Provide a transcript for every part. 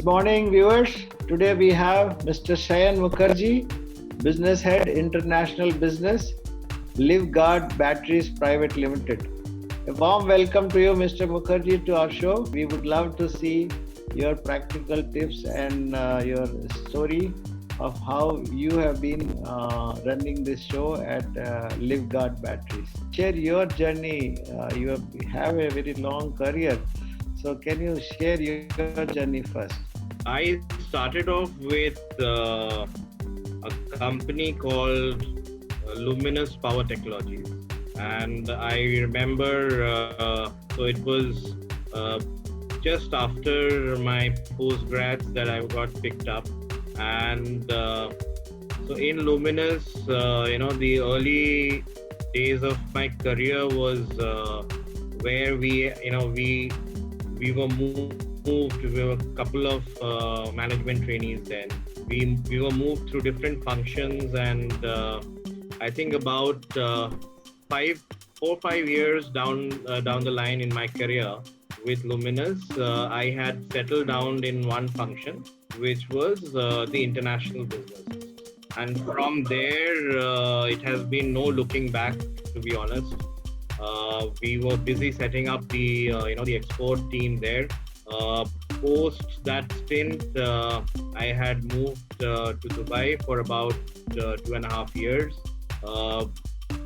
Good morning, viewers. Today we have Mr. Shayan Mukherjee, Business Head, International Business, LiveGuard Batteries Private Limited. A warm welcome to you, Mr. Mukherjee, to our show. We would love to see your practical tips and your story of how you have been running this show at LiveGuard Batteries. Share your journey. You have a very long career. So can you share your journey first? I started off with a company called Luminous Power Technologies, and I remember so it was just after my postgrads that I got picked up, and so in Luminous, the early days of my career was where we were moved. We were a couple of management trainees then. We were moved through different functions, and I think about 4 or 5 years down the line in my career with Luminous, I had settled down in one function, which was the international business. And from there, it has been no looking back, to be honest. We were busy setting up the export team there. Post that stint, I had moved to Dubai for about 2.5 years,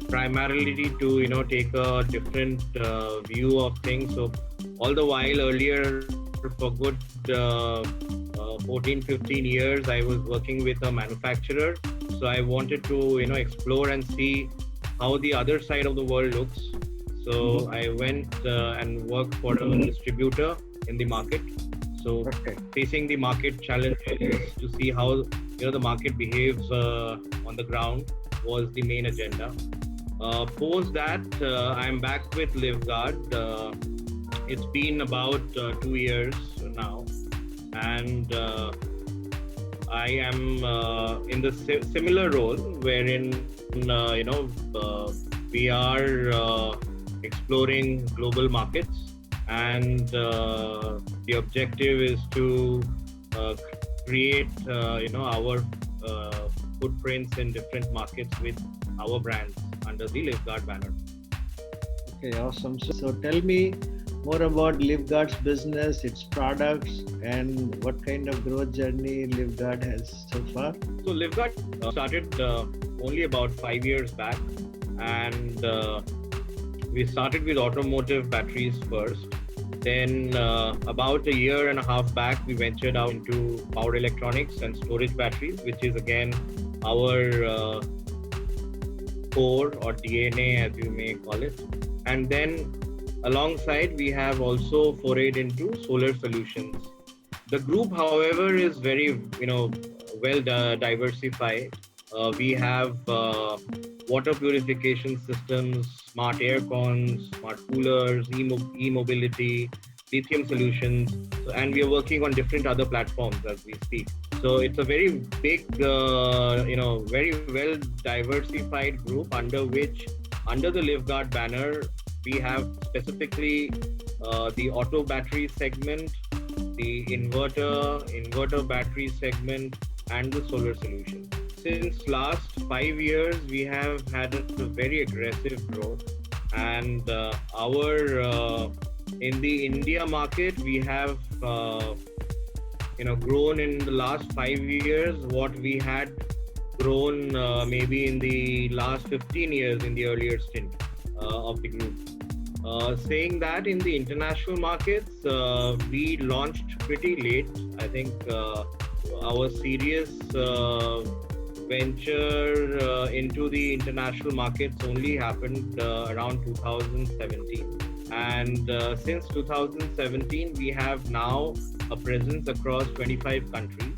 primarily to take a different view of things. So all the while earlier, for good 14-15 years, I was working with a manufacturer. So I wanted to explore and see how the other side of the world looks. So I went and worked for a distributor in the market. So facing the market challenges to see how the market behaves on the ground was the main agenda. Post that, I'm back with LiveGuard. It's been about 2 years now, and I am in the similar role wherein we are exploring global markets. And the objective is to create, our footprints in different markets with our brands under the LiveGuard banner. Okay, awesome. So tell me more about LiveGuard's business, its products, and what kind of growth journey LiveGuard has so far. So LiveGuard started only about 5 years back, and we started with automotive batteries first. Then about 1.5 years back, we ventured out into power electronics and storage batteries, which is again our core or DNA, as you may call it. And then alongside, we have also forayed into solar solutions. The group, however, is very well diversified. We have water purification systems, smart air cons, smart coolers, e-mobility, lithium solutions, and we are working on different other platforms as we speak. So it's a very big, very well diversified group under the LiveGuard banner, we have specifically the auto battery segment, the inverter battery segment, and the solar solution. Since last 5 years, we have had a very aggressive growth, and in the India market, we have grown in the last 5 years what we had grown maybe in the last 15 years in the earlier stint of the group. Saying that, in the international markets, we launched pretty late. I think our serious venture into the international markets only happened around 2017. And since 2017, we have now a presence across 25 countries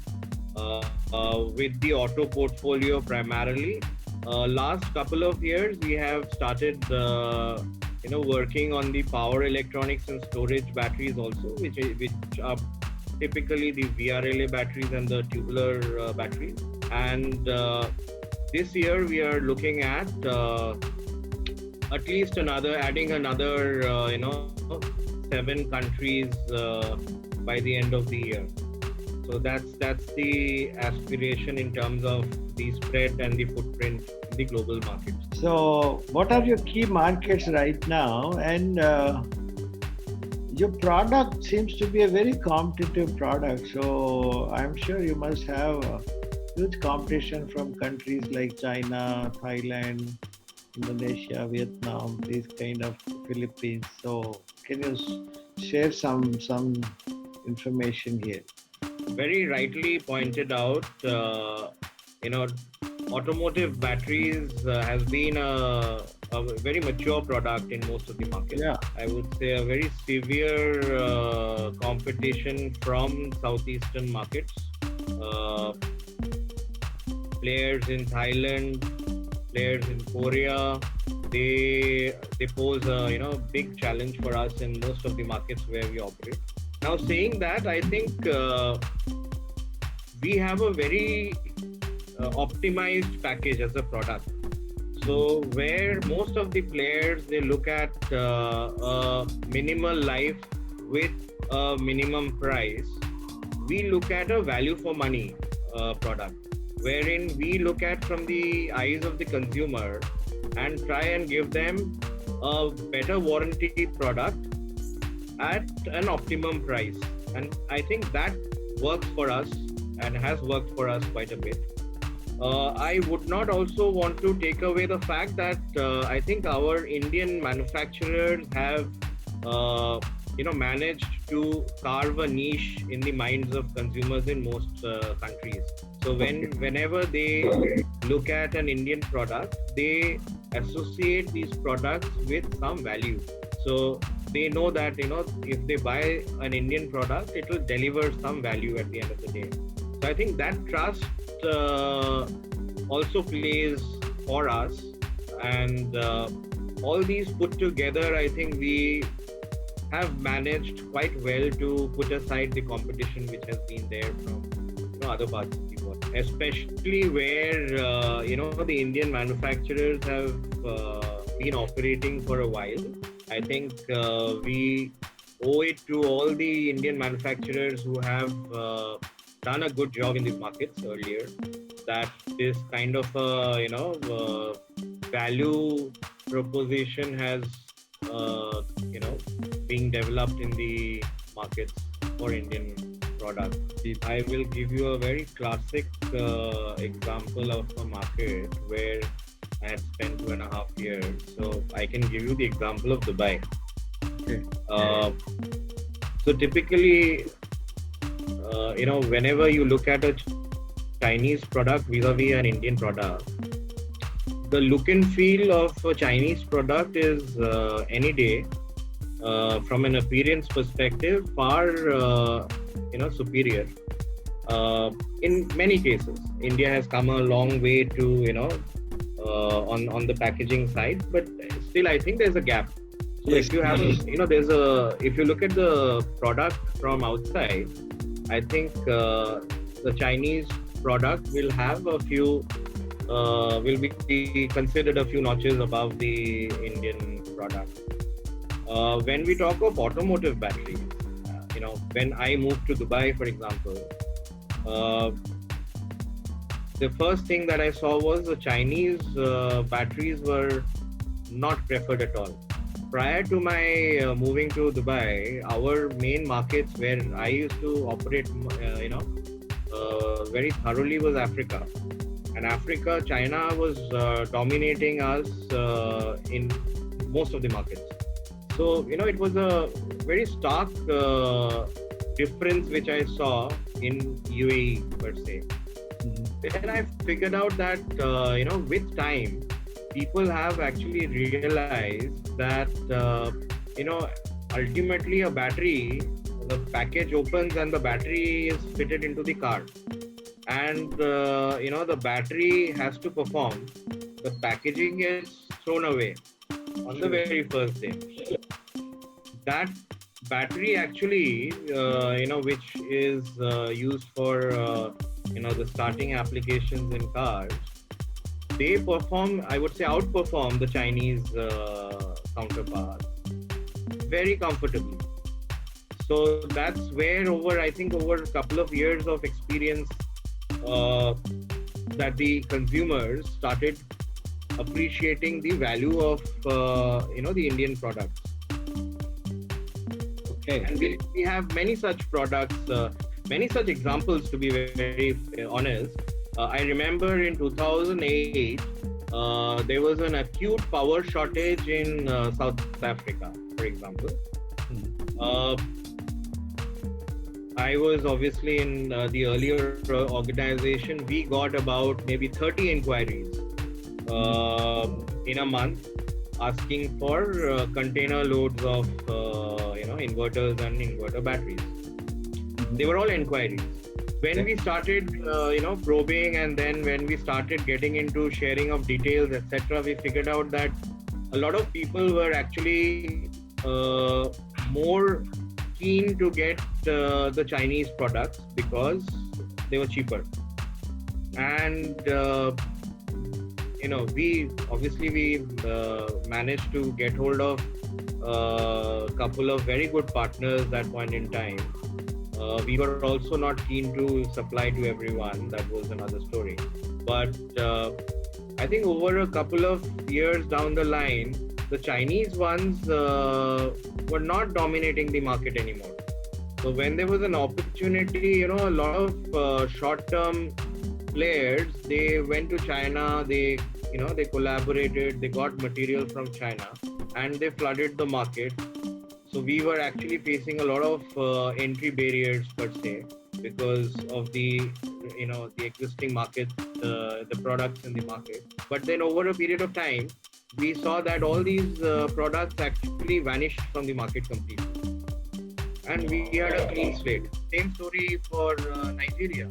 with the auto portfolio primarily. Last couple of years, we have started working on the power electronics and storage batteries also, which are typically the VRLA batteries and the tubular batteries. And this year we are looking at least adding another 7 countries by the end of the year. So that's the aspiration in terms of the spread and the footprint in the global market. So, what are your key markets right now? And your product seems to be a very competitive product. So, I'm sure you must have huge competition from countries like China, Thailand, Indonesia, Vietnam, these kind of Philippines. So, can you share some information here? Very rightly pointed out, you know, automotive batteries has been a very mature product in most of the markets. Yeah. I would say a very severe competition from southeastern markets. Uh, Players in Thailand, players in Korea, they pose a big challenge for us in most of the markets where we operate. Now, saying that, I think we have a very optimized package as a product. So where most of the players, they look at a minimal life with a minimum price, we look at a value for money product, wherein we look at from the eyes of the consumer and try and give them a better warranty product at an optimum price. And I think that works for us and has worked for us quite a bit. I would not also want to take away the fact that I think our Indian manufacturers have managed to carve a niche in the minds of consumers in most countries. So whenever they look at an Indian product, they associate these products with some value. So they know that if they buy an Indian product, it will deliver some value at the end of the day. So I think that trust also plays for us, and all these put together, I think we have managed quite well to put aside the competition which has been there from other parts of the world, especially where the Indian manufacturers have been operating for a while. I think we owe it to all the Indian manufacturers who have done a good job in these markets earlier, that this kind of value proposition has being developed in the markets for Indian products. I will give you a very classic example of a market where I had spent 2.5 years. So I can give you the example of Dubai. Okay. So typically, whenever you look at a Chinese product vis-a-vis an Indian product, the look and feel of a Chinese product is any day, from an appearance perspective, far superior. In many cases, India has come a long way to on the packaging side, but still I think there's a gap. So if you have if you look at the product from outside, I think the Chinese product will have a few will be considered a few notches above the Indian product. When we talk of automotive batteries, when I moved to Dubai, for example, the first thing that I saw was the Chinese batteries were not preferred at all. Prior to my moving to Dubai, our main markets where I used to operate, very thoroughly was Africa. And Africa, China was dominating us in most of the markets. So, it was a very stark difference which I saw in UAE per se. Then I figured out that, with time, people have actually realized that, ultimately a battery, the package opens and the battery is fitted into the car. And, the battery has to perform. The packaging is thrown away on the very first day. That battery actually, which is used for, the starting applications in cars, they perform, I would say, outperform the Chinese counterparts very comfortably. So that's where over a couple of years of experience, that the consumers started appreciating the value of the Indian products. Okay. And we have many such products, many such examples, to be very honest. I remember in 2008, there was an acute power shortage in South Africa, for example. I was obviously in the earlier organization. We got about maybe 30 inquiries in a month, asking for container loads of inverters and inverter batteries. They were all inquiries. When we started probing, and then when we started getting into sharing of details, etc., we figured out that a lot of people were actually more keen to get the Chinese products because they were cheaper. And we managed to get hold of a couple of very good partners at that point in time. We were also not keen to supply to everyone. That was another story. But I think over a couple of years down the line, the Chinese ones were not dominating the market anymore. So when there was an opportunity, a lot of short-term players, they went to China, they collaborated, they got material from China, and they flooded the market. So we were actually facing a lot of entry barriers per se, because of the existing market, the products in the market. But then over a period of time, we saw that all these products actually vanished from the market completely. And we had a clean slate. Same story for Nigeria.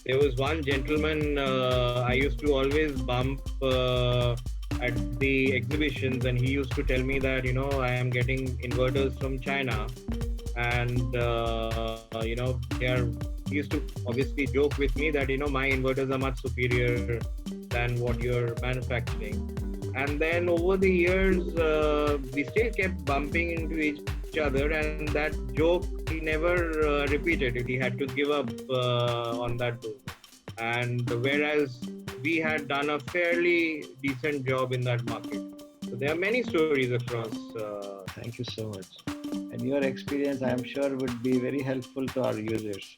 There was one gentleman I used to always bump at the exhibitions, and he used to tell me that, I am getting inverters from China, and he used to obviously joke with me that, my inverters are much superior than what you're manufacturing. And then over the years, we still kept bumping into each other, and that joke he never repeated it. He had to give up on that business. And whereas we had done a fairly decent job in that market. So there are many stories across. Thank you so much. And your experience, I am sure, would be very helpful to our users.